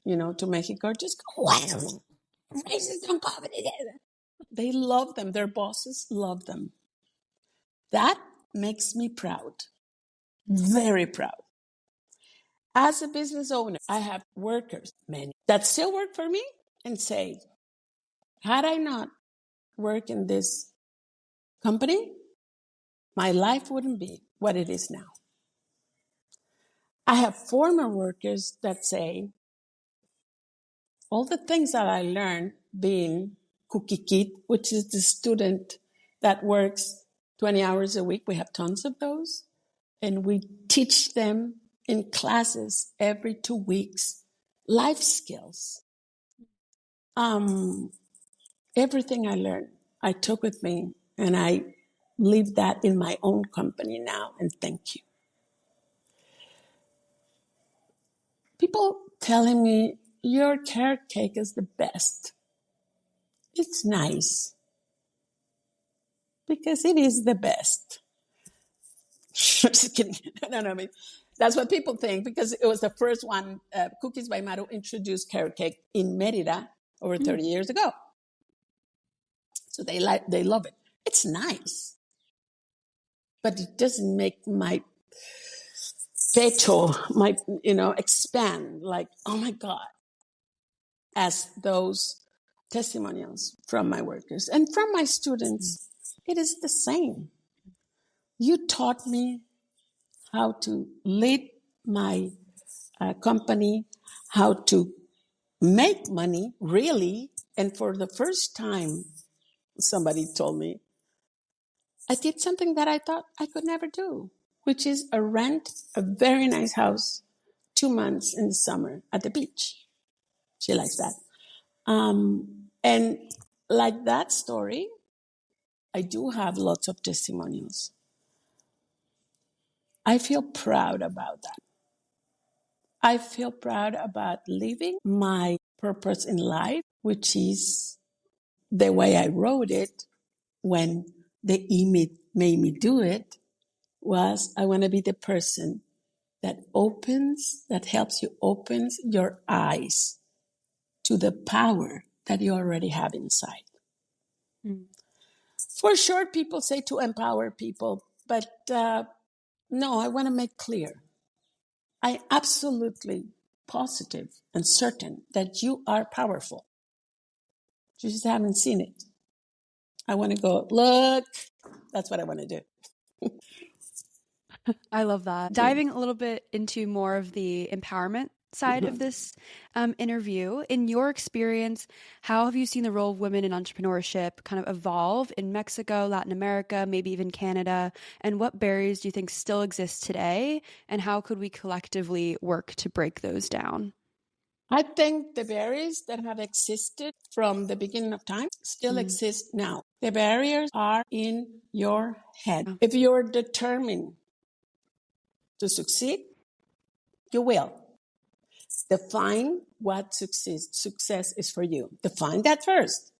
A: to Mexico, just go, well, races don't go together. They love them. Their bosses love them. That makes me proud, very proud. As a business owner, I have workers, many, that still work for me and say, had I not worked in this company, my life wouldn't be what it is now. I have former workers that say, all the things that I learned being cookie kid, which is the student that works 20 hours a week, we have tons of those, and we teach them in classes every 2 weeks, life skills. Everything I learned, I took with me, and I leave that in my own company now, and thank you. People telling me, your carrot cake is the best. It's nice, because it is the best. Just kidding. No, I mean, that's what people think, because it was the first one. Cookies by Maru introduced carrot cake in Merida over 30 years ago. So they love it. It's nice, but it doesn't make my pecho, expand like, oh my God, as those testimonials from my workers and from my students. It is the same. You taught me how to lead my company, how to make money, really. And for the first time, somebody told me, I did something that I thought I could never do, which is rent a very nice house 2 months in the summer at the beach. She likes that. And like that story, I do have lots of testimonials. I feel proud about that. I feel proud about living my purpose in life, which is the way I wrote it when the image made me do it, was I want to be the person that helps you open your eyes to the power that you already have inside.
C: Mm.
A: For sure, people say to empower people, but no, I want to make clear. I absolutely positive and certain that you are powerful. You just haven't seen it. I want to go, look, that's what I want to do.
C: I love that. Diving a little bit into more of the empowerment side of this interview, in your experience, how have you seen the role of women in entrepreneurship kind of evolve in Mexico, Latin America, maybe even Canada? And what barriers do you think still exist today? And how could we collectively work to break those down?
A: I think the barriers that have existed from the beginning of time still exist now. The barriers are in your head. If you're determined to succeed, you will. Define what success is for you. Define that first.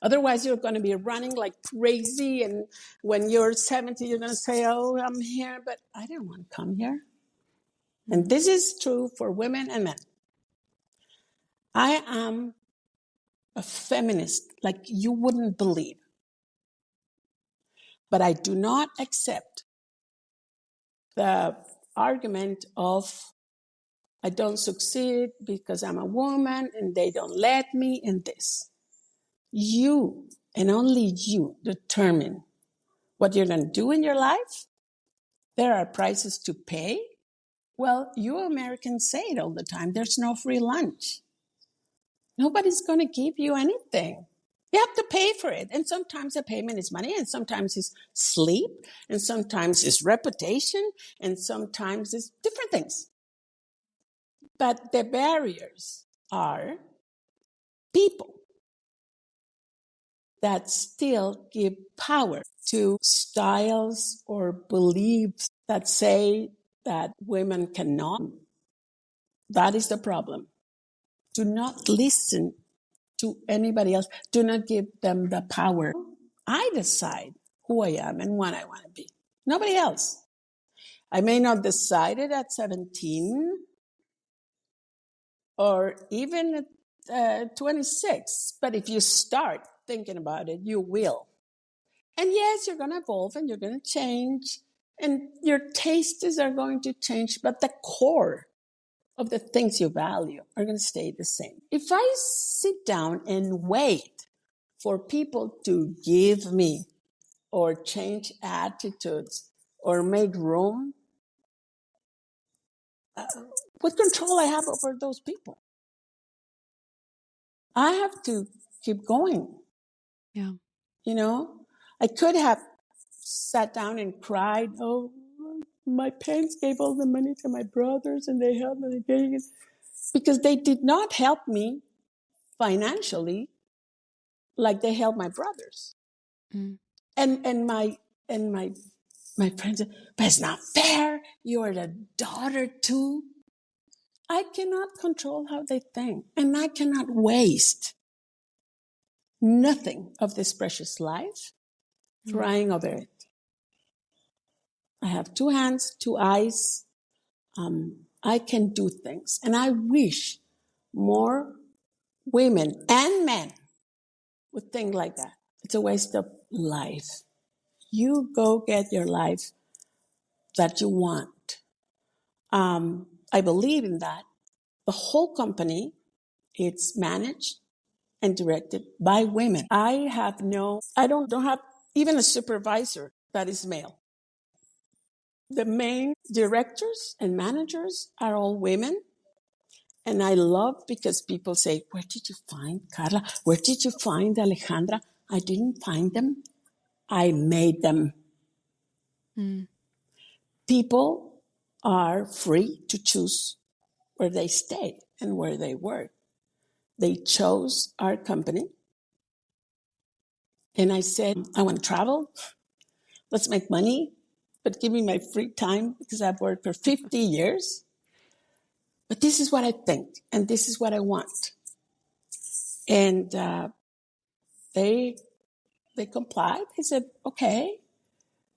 A: Otherwise, you're going to be running like crazy. And when you're 70, you're going to say, oh, I'm here, but I didn't want to come here. And this is true for women and men. I am a feminist like you wouldn't believe. But I do not accept the argument of I don't succeed because I'm a woman and they don't let me in this. You and only you determine what you're going to do in your life. There are prices to pay. Well, you Americans say it all the time. There's no free lunch. Nobody's going to give you anything. You have to pay for it. And sometimes the payment is money, and sometimes it's sleep, and sometimes it's reputation, and sometimes it's different things. But the barriers are people that still give power to styles or beliefs that say that women cannot. That is the problem. Do not listen to anybody else. Do not give them the power. I decide who I am and what I want to be. Nobody else. I may not decide it at 17 or even at 26, but if you start thinking about it, you will. And yes, you're going to evolve and you're going to change and your tastes are going to change, but the core of the things you value are going to stay the same. If I sit down and wait for people to give me or change attitudes or make room, what control I have over those people? I have to keep going.
C: Yeah.
A: You know, I could have sat down and cried, oh, my parents gave all the money to my brothers and they helped me because they did not help me financially like they helped my brothers. And my friends said, but it's not fair. You're the daughter too. I cannot control how they think, and I cannot waste nothing of this precious life crying over it. I have two hands, two eyes. I can do things. And I wish more women and men would think like that. It's a waste of life. You go get your life that you want. I believe in that. The whole company, it's managed and directed by women. I don't have even a supervisor that is male. The main directors and managers are all women. And I love because people say, where did you find Carla? Where did you find Alejandra? I didn't find them. I made them. People are free to choose where they stay and where they work. They chose our company. And I said, I want to travel. Let's make money, but give me my free time because I've worked for 50 years. But this is what I think, and this is what I want. And they complied. They said, okay.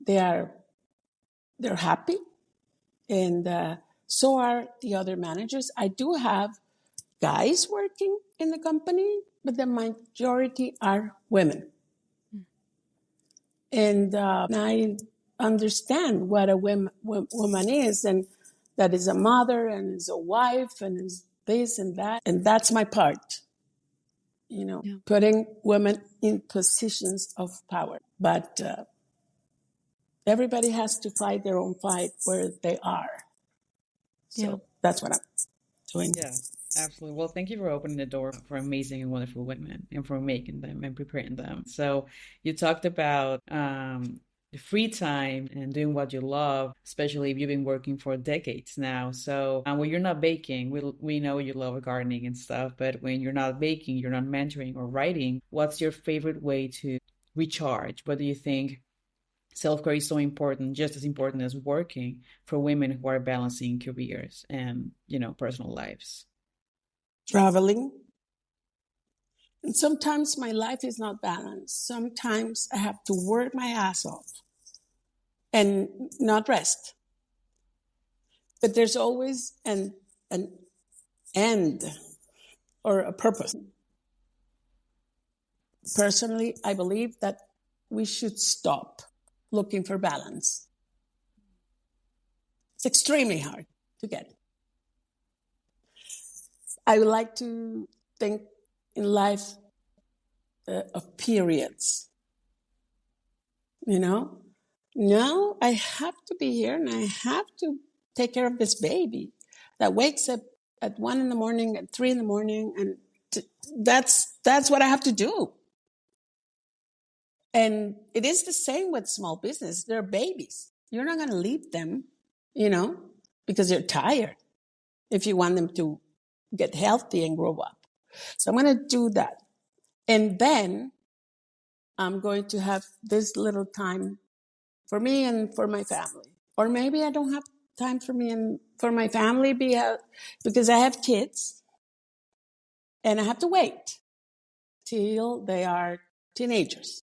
A: They're happy. And so are the other managers. I do have guys working in the company, but the majority are women. And I understand what a woman is, and that is a mother and is a wife and is this and that. And that's my part, putting women in positions of power. But everybody has to fight their own fight where they are. So that's what I'm doing.
B: Yeah, absolutely. Well, thank you for opening the door for amazing and wonderful women and for making them and preparing them. So you talked about the free time and doing what you love, especially if you've been working for decades now. So when you're not baking, we know you love gardening and stuff, but when you're not baking, you're not mentoring or writing, what's your favorite way to recharge? What do you think? Self-care is so important, just as important as working, for women who are balancing careers and, personal lives.
A: Traveling. And sometimes my life is not balanced. Sometimes I have to work my ass off and not rest. But there's always an end or a purpose. Personally, I believe that we should stop looking for balance. It's extremely hard to get. I would like to think in life of periods. Now I have to be here and I have to take care of this baby that wakes up at 1 a.m, at 3 a.m, and that's what I have to do. And it is the same with small business. They're babies. You're not going to leave them, because you're tired if you want them to get healthy and grow up. So I'm going to do that. And then I'm going to have this little time for me and for my family. Or maybe I don't have time for me and for my family because I have kids and I have to wait till they are teenagers.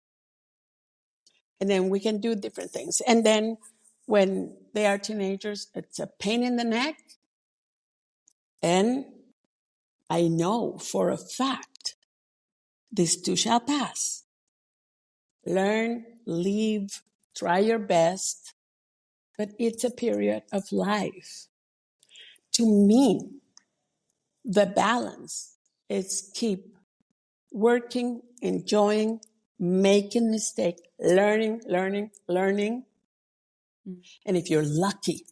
A: And then we can do different things. And then when they are teenagers, it's a pain in the neck. And I know for a fact, this too shall pass. Learn, leave, try your best. But it's a period of life. To me, the balance is keep working, enjoying, making mistakes, learning. And if you're lucky,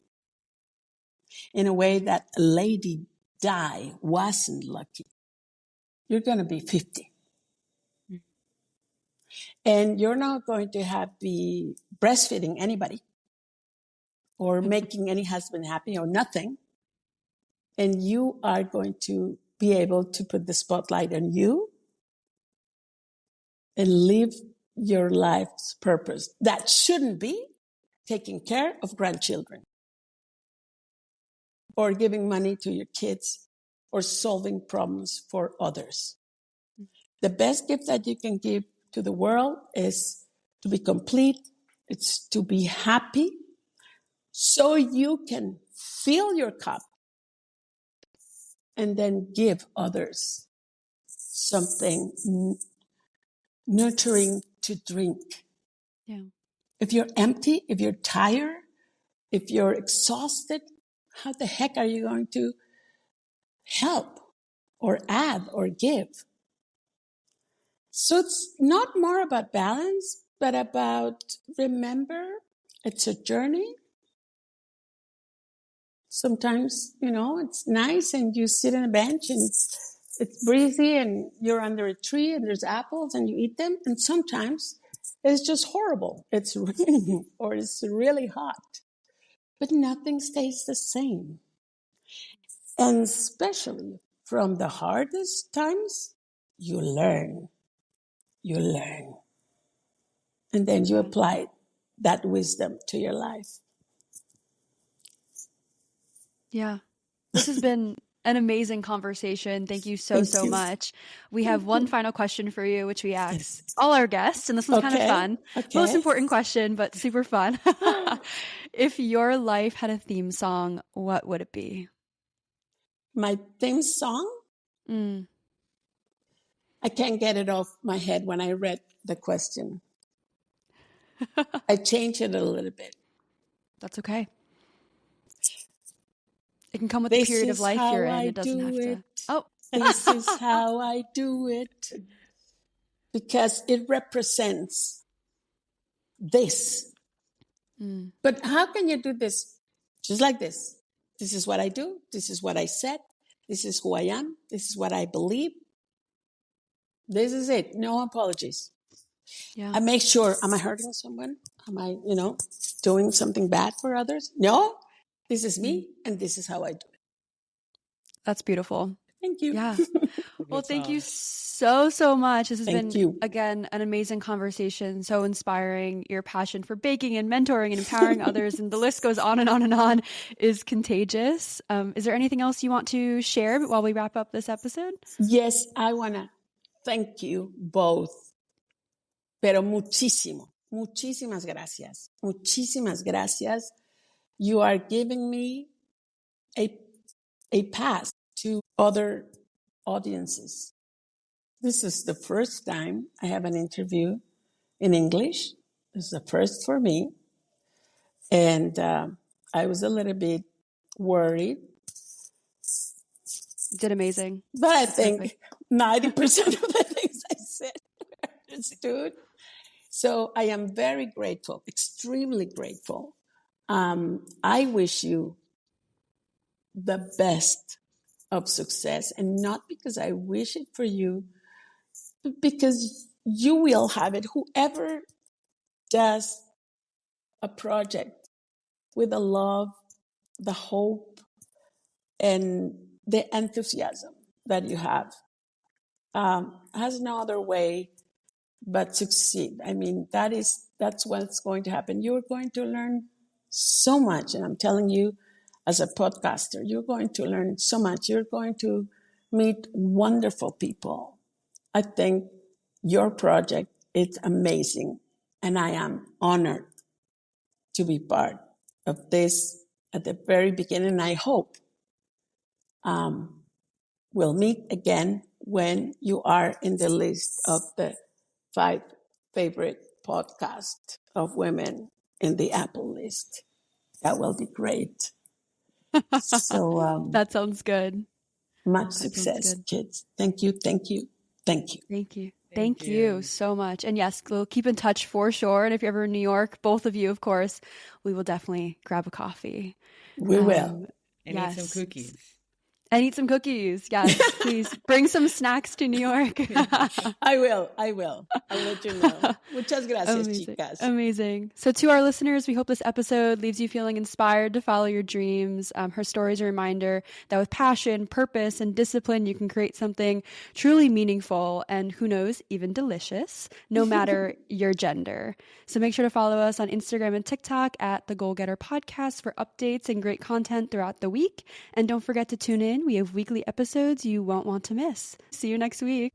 A: in a way that Lady Di wasn't lucky, you're going to be 50. And you're not going to be breastfeeding anybody or making any husband happy or nothing. And you are going to be able to put the spotlight on you and live your life's purpose. That shouldn't be taking care of grandchildren or giving money to your kids or solving problems for others. The best gift that you can give to the world is to be complete. It's to be happy so you can fill your cup and then give others something nurturing to drink.
C: Yeah.
A: If you're empty, if you're tired, if you're exhausted, how the heck are you going to help or add or give? So it's not more about balance, but about remember, it's a journey. Sometimes, it's nice and you sit on a bench and it's breezy and you're under a tree and there's apples and you eat them. And sometimes it's just horrible. It's raining or it's really hot. But nothing stays the same. And especially from the hardest times, you learn. And then you apply that wisdom to your life.
C: Yeah. This has been an amazing conversation. Thank you so
A: Thank you.
C: much. We have one final question for you, which we ask
A: Yes.
C: all our guests, and this one's kind of fun. Most
A: Okay.
C: important question, but super fun. If your life had a theme song, what would it be?
A: My theme song?
C: Mm.
A: I can't get it off my head when I read the question. I changed it a little bit.
C: That's okay. It can come with the period of life you're in. It doesn't have to. Oh,
A: This is how I do it. Because it represents this.
C: Mm.
A: But how can you do this? Just like this. This is what I do. This is what I said. This is who I am. This is what I believe. This is it. No apologies.
C: Yeah.
A: I make sure, am I hurting someone? Am I, doing something bad for others? No. This is me, and this is how I do it.
C: That's beautiful.
A: Thank you.
C: Yeah. Well, thank you so much. This has
A: Thank
C: been,
A: you.
C: again, an amazing conversation. So inspiring. Your passion for baking and mentoring and empowering others, and the list goes on and on and on, is contagious. Is there anything else you want to share while we wrap up this episode?
A: Yes, I want to thank you both. Pero muchísimo. Muchísimas gracias. Muchísimas gracias. You are giving me a path to other audiences. This is the first time I have an interview in English. This is the first for me. And I was a little bit worried.
C: Did amazing.
A: But I think 90% of the things I said were understood. So I am very grateful, extremely grateful. I wish you the best of success, and not because I wish it for you, but because you will have it. Whoever does a project with the love, the hope, and the enthusiasm that you have has no other way but succeed. I mean, that's what's going to happen. You're going to learn so much, and I'm telling you, as a podcaster, you're going to learn so much. You're going to meet wonderful people. I think your project is amazing, and I am honored to be part of this at the very beginning. I hope we'll meet again when you are in the list of the 5 favorite podcasts of women in the Apple list. That will be great. So
C: that sounds good.
A: much success, kids. Thank you, thank you, thank you.
C: Thank you. Thank you so much. And yes, we'll keep in touch for sure. And if you're ever in New York, both of you, of course, we will definitely grab a coffee.
A: We will.
B: And eat some cookies.
C: And eat some cookies. Yes, please bring some snacks to New York.
A: I will. I'll let you know. Muchas gracias, chicas.
C: Amazing. So to our listeners, we hope this episode leaves you feeling inspired to follow your dreams. Her story is a reminder that with passion, purpose, and discipline, you can create something truly meaningful and, who knows, even delicious, no matter your gender. So make sure to follow us on Instagram and TikTok at The Goal Getter Podcast for updates and great content throughout the week. And don't forget to tune in. We have weekly episodes you won't want to miss. See you next week.